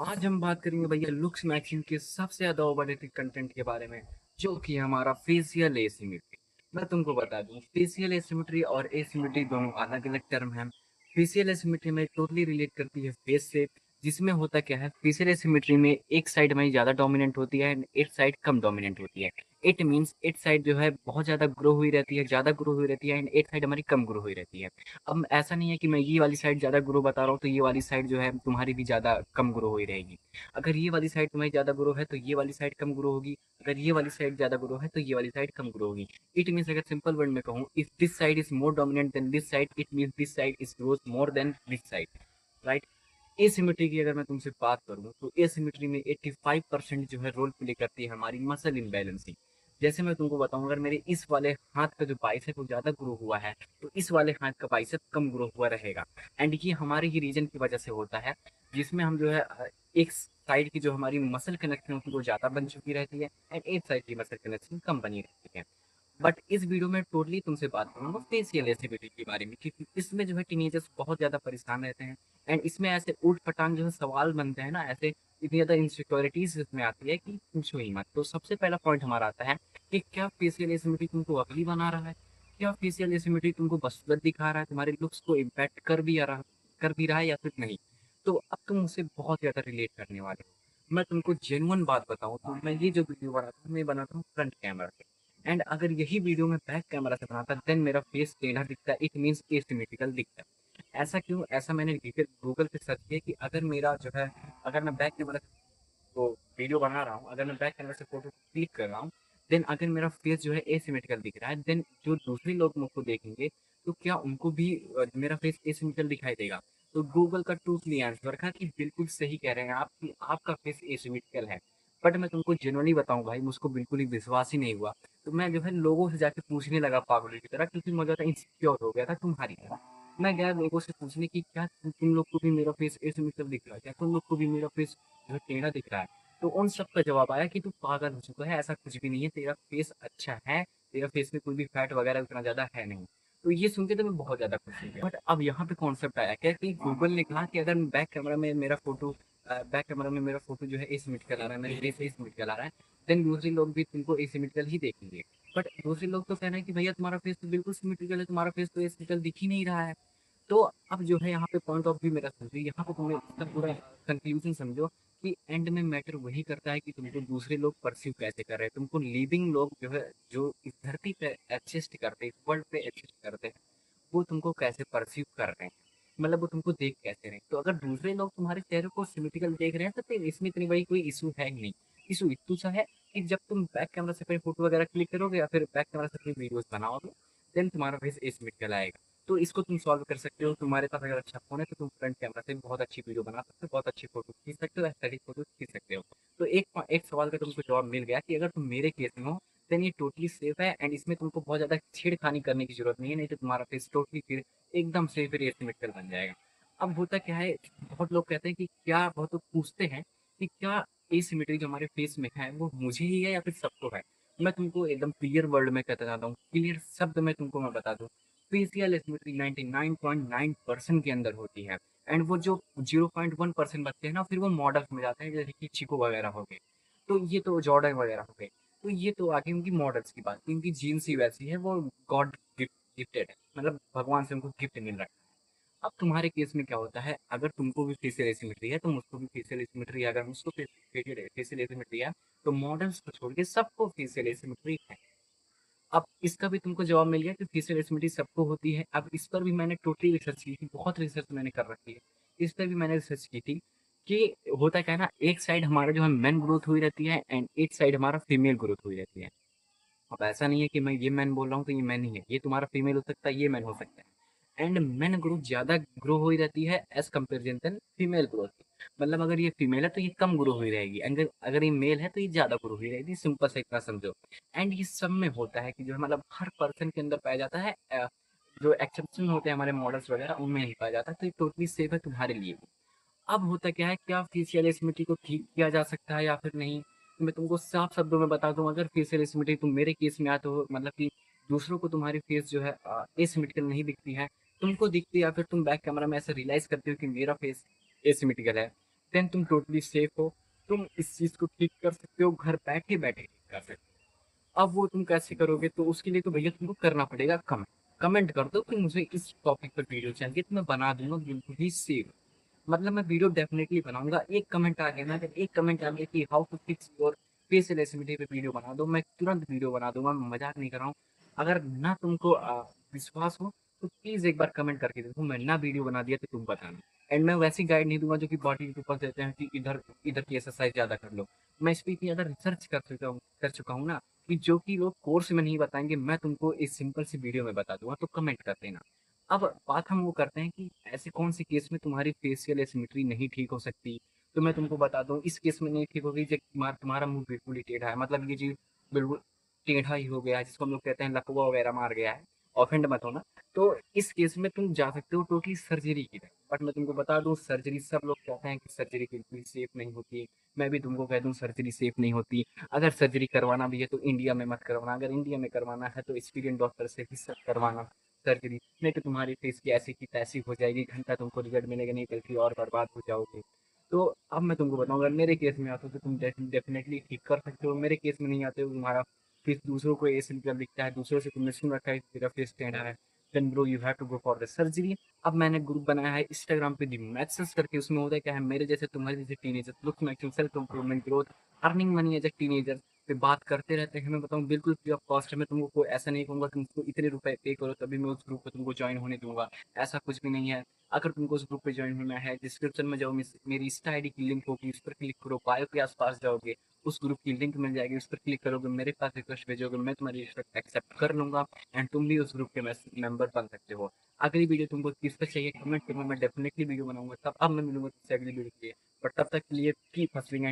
आज हम बात करेंगे भैया लुक्स मैचिंग के सबसे ज्यादा ओवररेटेड कंटेंट के बारे में, जो कि हमारा फेशियल एसिमेट्री। मैं तुमको बता दूं, फेशियल एसिमेट्री और एसिमेट्री दोनों अलग अलग टर्म हैं। फेशियल एसिमेट्री में टोटली रिलेट करती है फेस से, जिसमें होता क्या है, फेशियल एसिमेट्री में एक साइड में ज्यादा डोमिनेंट होती है एंड एक साइड कम डोमिनेंट होती है। इट मीन्स एक साइड जो है बहुत ज्यादा ग्रो हुई रहती है, ज्यादा ग्रो हुई रहती है, एंड एक साइड हमारी कम ग्रो हुई रहती है। अब ऐसा नहीं है कि मैं ये वाली साइड ज़्यादा ग्रो बता रहा हूँ तो ये वाली साइड जो है तुम्हारी भी ज़्यादा कम ग्रो हुई रहेगी। अगर ये वाली साइड तुम्हारी ज़्यादा ग्रो है तो ये वाली साइड कम ग्रो होगी। अगर ये वाली साइड ज़्यादा ग्रो है तो ये वाली साइड कम ग्रो होगी। इट मीन्स अगर सिंपल वर्ड में कहूँ, if this side is more dominant then this side, it means this side is growth more then this side, right. Asymmetry की अगर मैं तुमसे बात करूं तो एसिमेट्री में 85% जो है रोल प्ले करती है हमारी मसल इम्बैलेंसिंग। जैसे मैं तुमको बताऊं, अगर मेरे इस वाले हाथ का जो बाइसेप वो ज्यादा ग्रो हुआ है तो इस वाले हाथ का बाइसेप कम ग्रो हुआ रहेगा। एंड ये हमारे ही रीजन की वजह से होता है, जिसमें हम जो है एक साइड की जो हमारी मसल कनेक्शन होती है वो ज्यादा बन चुकी रहती है एंड एक साइड की मसल कनेक्शन कम बनी रहती है। बट इस वीडियो में टोटली तुमसे बात करूंगा फेशियल एसिडिटी के बारे में, क्योंकि इसमें जो है टीनेजर्स बहुत ज्यादा परेशान रहते हैं। एंड इसमें ऐसे ऊट पटांग जो है सवाल बनते हैं ना, ऐसे इतनी ज्यादा इनसिक्योरिटीज इसमें आती है कि पूछो ही मत। तो सबसे पहला पॉइंट हमारा आता है कि क्या फेशियल एसिडिटी तुमको अगली बना रहा है, क्या फेशियल एसिडिटी तुमको बदसूरत दिखा रहा है, तुम्हारे लुक्स को इम्पैक्ट कर भी रहा है या फिर नहीं। तो अब तुम मुझसे बहुत ज्यादा रिलेट करने वाले हो। मैं तुमको जेन्युइन बात बताऊं तो मैं ये जो वीडियो बनाता हूँ मैं बनाता हूँ फ्रंट कैमरा से। एंड अगर यही वीडियो मैं बैक कैमरा से बनाता देन मेरा फेस टेढ़ा दिखता है, इट मीन्स एसिमेट्रिकल दिखता है। ऐसा क्यों? ऐसा मैंने गूगल पे सर्च किया कि अगर मेरा जो है, अगर मैं बैक कैमरा से वो वीडियो बना रहा हूँ, अगर मैं बैक कैमरा से फोटो क्लिक कर रहा हूँ, देन अगर मेरा फेस जो है एसिमेट्रिकल दिख रहा है, देन जो दूसरे लोग मुझको देखेंगे तो क्या उनको भी मेरा फेस एसिमेट्रिकल दिखाई देगा? तो गूगल का टोटली आंसर था कि बिल्कुल सही कह रहे हैं आप कि आपका फेस एसिमेट्रिकल है। बट मैं तुमको जेन्युइनली बताऊं भाई, मुझको बिल्कुल ही विश्वास ही नहीं हुआ। तो मैं जो है लोगों से जाके पूछने लगा पागलों की तरह, क्योंकि मुझे ज्यादा इनसिक्योर हो गया था तुम्हारी तरह। मैं गया लोगों से पूछने की क्या तुम लोग को भी मेरा फेस एसिमेट्रिकल दिख रहा है, क्या तुम लोग को भी मेरा फेस जो है टेढ़ा दिख रहा है? तो उन सब का जवाब आया कि तू पागल हो चुका है, ऐसा कुछ भी नहीं है, तेरा फेस अच्छा है, तेरा फेस में कोई भी फैट वगैरह उतना ज्यादा है नहीं। तो ये सुन के तो मैं बहुत ज्यादा खुश हो गया। बट अब यहाँ पे कॉन्सेप्ट आया क्या कि गूगल ने कहा कि अगर बैक कैमरा में मेरा फोटो जो है एसिमेट्रिकल आ रहा है, मेरे फेस एसिमेट्रिकल आ रहा है, देन दूसरे लोग भी तुमको एसिमेट्रिकल ही देखेंगे। बट दूसरे लोग तो कह रहे हैं कि भैया तुम्हारा फेस तो बिल्कुल सिमेट्रिकल है, तुम्हारा फेस तो एसिमेट्रिकल दिख ही नहीं रहा है। तो अब जो है यहाँ पे पॉइंट ऑफ व्यू मेरा समझो, यहाँ पे तुम्हें इसका पूरा कंक्लूजन समझो कि एंड में मैटर वही करता है कि तुमको दूसरे लोग परसीव कैसे कर रहे हैं, तुमको लिविंग लोग जो है, जो इस धरती पे एग्जिस्ट करते हैं, इस वर्ल्ड पे एग्जिस्ट करते हैं, वो तुमको कैसे परसीव कर रहे हैं, मतलब वो तुमको देख कैसे रहे हैं। तो अगर दूसरे लोग तुम्हारे चेहरे को सिमेट्रिकल देख रहे हैं तो फिर इसमें इतनी बड़ी कोई इशू है ही नहीं। इशू इतू सा है कि जब तुम बैक कैमरा से अपनी फोटो वगैरह क्लिक करोगे या फिर बैक कैमरा से अपनी वीडियोस बनाओगे, देन तुम्हारा फेस एसिमेट्रिकल आएगा। तो इसको तुम सॉल्व कर सकते हो। तुम्हारे पास अगर अच्छा फोन है तो तुम फ्रंट कैमरा से बहुत अच्छी वीडियो बना सकते हो, बहुत अच्छी फोटो खींच सकते हो, एस्थेटिक फोटो खींच सकते हो। तो एक सवाल का तुमको जवाब मिल गया कि अगर तुम मेरे केस में हो देन ये टोटली सेफ है, एंड इसमें तुमको बहुत ज्यादा छेड़खानी करने की जरूरत नहीं है, नहीं तो तुम्हारा फेस टोटली फिर एकदम से फिर एसिमेट्रिकल बन जाएगा। अब होता क्या है, बहुत लोग कहते हैं कि क्या, बहुत लोग पूछते हैं कि क्या एसिमेट्री जो हमारे फेस में है वो मुझे ही है या फिर सबको है। मैं तुमको एकदम क्लियर वर्ड में कहता जाता हूँ, क्लियर शब्द में तुमको मैं बता दूं, फेशियल एसिमेट्री 99.9% के अंदर होती है। एंड वो जो 0.1% बचते हैं ना, फिर वो मॉडल्स में जाते हैं, जैसे कि चिको वगैरह हो गए, तो ये तो जॉर्डन वगैरह हो गए। तो ये तो आगे उनकी मॉडल्स की बात, क्योंकि जीन्स ही वैसी है, वो गॉड गिफ्टेड है, मतलब भगवान से उनको गिफ्ट मिल रहा है। अब तुम्हारे केस में क्या होता है, अगर तुमको भी फेशियल एसिमेट्री है तो मुझको भी फेशियल एसिमेट्री है, अगर मुझको फेशियल एसिमेट्री है तो मॉडल्स को छोड़ के सबको फेशियल एसिमेट्री है। अब इसका भी तुमको जवाब मिल गया कि फेशियल एसिमेट्री सबको होती है। अब इस पर भी मैंने टोटली रिसर्च की थी, बहुत रिसर्च मैंने कर रखी है, इस पर भी मैंने रिसर्च की थी कि होता क्या है ना, एक साइड हमारा जो है मैन ग्रोथ हुई रहती है एंड एक साइड हमारा फीमेल ग्रोथ हुई रहती है। अब ऐसा नहीं है कि मैं ये मैन बोल रहा हूँ तो ये मैन ही है, ये तुम्हारा फीमेल हो सकता है, ये मैन हो सकता है। एंड मैन ग्रोथ ज्यादा ग्रो हुई रहती है as comparison then female growth. मतलब अगर ये फीमेल है तो ये कम ग्रो हुई रहेगी, अगर अगर ये मेल है तो ये ज्यादा ग्रो हुई रहेगी, सिंपल सा इतना समझो। एंड ये सब में होता है कि जो है, मतलब हर पर्सन के अंदर पाया जाता है। जो एक्सेप्शन होते हैं हमारे मॉडल्स वगैरह उनमें नहीं पाया जाता, तो ये टोटली सेफ है तुम्हारे लिए। अब होता क्या है, क्या फेशियल स्मिटी को ठीक किया जा सकता है या फिर नहीं? तो मैं तुमको साफ शब्दों में बता दूं, अगर फेशियल स्मिटी तुम मेरे केस में आते हो, मतलब कि दूसरों को तुम्हारी फेस जो है एसिमेट्रिकल नहीं दिखती है, तुमको दिखती है, या फिर तुम बैक कैमरा में ऐसे रियलाइज करते हो कि मेरा फेस एसिमेट्रिकल है, देन तुम टोटली सेफ हो। तुम इस चीज को ठीक कर सकते हो, घर बैठे बैठे ठीक कर सकते हो। अब वो तुम कैसे करोगे, तो उसके लिए तो भैया तुमको करना पड़ेगा कमेंट। कमेंट कर दो कि मुझे इस टॉपिक पर वीडियो चाहिए, तो मैं बना दूंगा बिल्कुल ही सेफ। मतलब मैं वीडियो डेफिनेटली बनाऊंगा। एक कमेंट आ गया ना, अगर एक कमेंट आ गया कि how to fix your facial asymmetry पे वीडियो बना दो, मैं तुरंत वीडियो बना दूंगा। मैं मजाक नहीं कर रहा हूँ। अगर ना तुमको विश्वास हो तो प्लीज एक बार कमेंट करके देखो, मैं ना वीडियो बना दिया तो तुम बताना। एंड मैं वैसी गाइड नहीं दूंगा जो कि बॉडी यूट्यूबर देते हैं कि इधर इधर की एक्सरसाइज ज्यादा कर लो। मैं इस पे इतनी ज्यादा रिसर्च कर चुका हूँ ना, कि जो कि लोग कोर्स में नहीं बताएंगे, मैं तुमको इस सिंपल सी वीडियो में बता दूंगा। तो कमेंट कर देना। अब बात हम वो करते हैं कि ऐसे कौन से केस में तुम्हारी फेशियल एसिमेट्री नहीं ठीक हो सकती। तो मैं तुमको बता दूं, इस केस में नहीं ठीक होगी जब तुम्हारा मुंह बिल्कुल ही टेढ़ा है, मतलब ये चीज बिल्कुल टेढ़ा ही हो गया है, जिसको हम लोग कहते हैं लकवा वगैरह मार गया है। ऑफेंड मत होना। तो इस केस में तुम जा सकते हो टोटली सर्जरी की तरफ। बट मैं तुमको बता दूं, सर्जरी सब लोग कहते हैं कि सर्जरी बिल्कुल सेफ नहीं होती। मैं भी तुमको कह दूं सर्जरी सेफ नहीं होती। अगर सर्जरी करवाना भी है तो इंडिया में मत करवाना। अगर इंडिया में करवाना है तो एक्सपीरियंस डॉक्टर से ही करवाना सर्जरी। नहीं तो तुम्हारी फेस की ऐसी की तैसी हो जाएगी, घंटा तुमको रिजल्ट मिलेगा नहीं, बल्कि और बर्बाद हो जाओगे। तो अब मैं तुमको बताऊंगा, मेरे केस में आते हो तो तुम डेफिनेटली ठीक कर सकते हो। मेरे केस में नहीं आते हो, तुम्हारा फेस दूसरों को एसिडिकल दिखता है, दूसरों से तुमने सुन रखा है कि तेरा फेस टेढ़ा है, then bro you have to go for the surgery. अब मैंने ग्रुप बनाया है इंस्टाग्राम पे दी मैथ्स करके। उसमें होता है क्या है, मेरे जैसे तुम्हारे जैसे teenager look maximum self improvement growth earning money as a teenager पे बात करते रहते हैं। मैं बताऊँ बिल्कुल फ्री ऑफ कॉस्ट है। मैं तुमको कोई ऐसा नहीं कहूंगा कि तुमको इतने रुपए पे करो तभी मैं उस ग्रुप पे तुमको ज्वाइन होने दूंगा। ऐसा कुछ भी नहीं है। अगर तुमको उस ग्रुप पे ज्वाइन होना है, डिस्क्रिप्शन में जाओ, मेरी इंस्टा आईडी की लिंक होगी, उस पर क्लिक करो, बायो के आसपास जाओगे, उस ग्रुप की लिंक मिल जाएगी, उस पर क्लिक करोगे, मेरे पास रिक्वेस्ट भेजोगे, मैं तुम्हारी रिक्वेस्ट एक्सेप्ट कर लूंगा। एंड तुम भी उस ग्रुप के मेंबर बन सकते हो। अगली वीडियो तुमको किस पर चाहिए कमेंट करो, मैं डेफिनेटली वीडियो बनाऊंगा। तब अब मैं मिलूंगा तुमसे अगली वीडियो के लिए। बट तब तक के लिए कीप हसलिंग एंड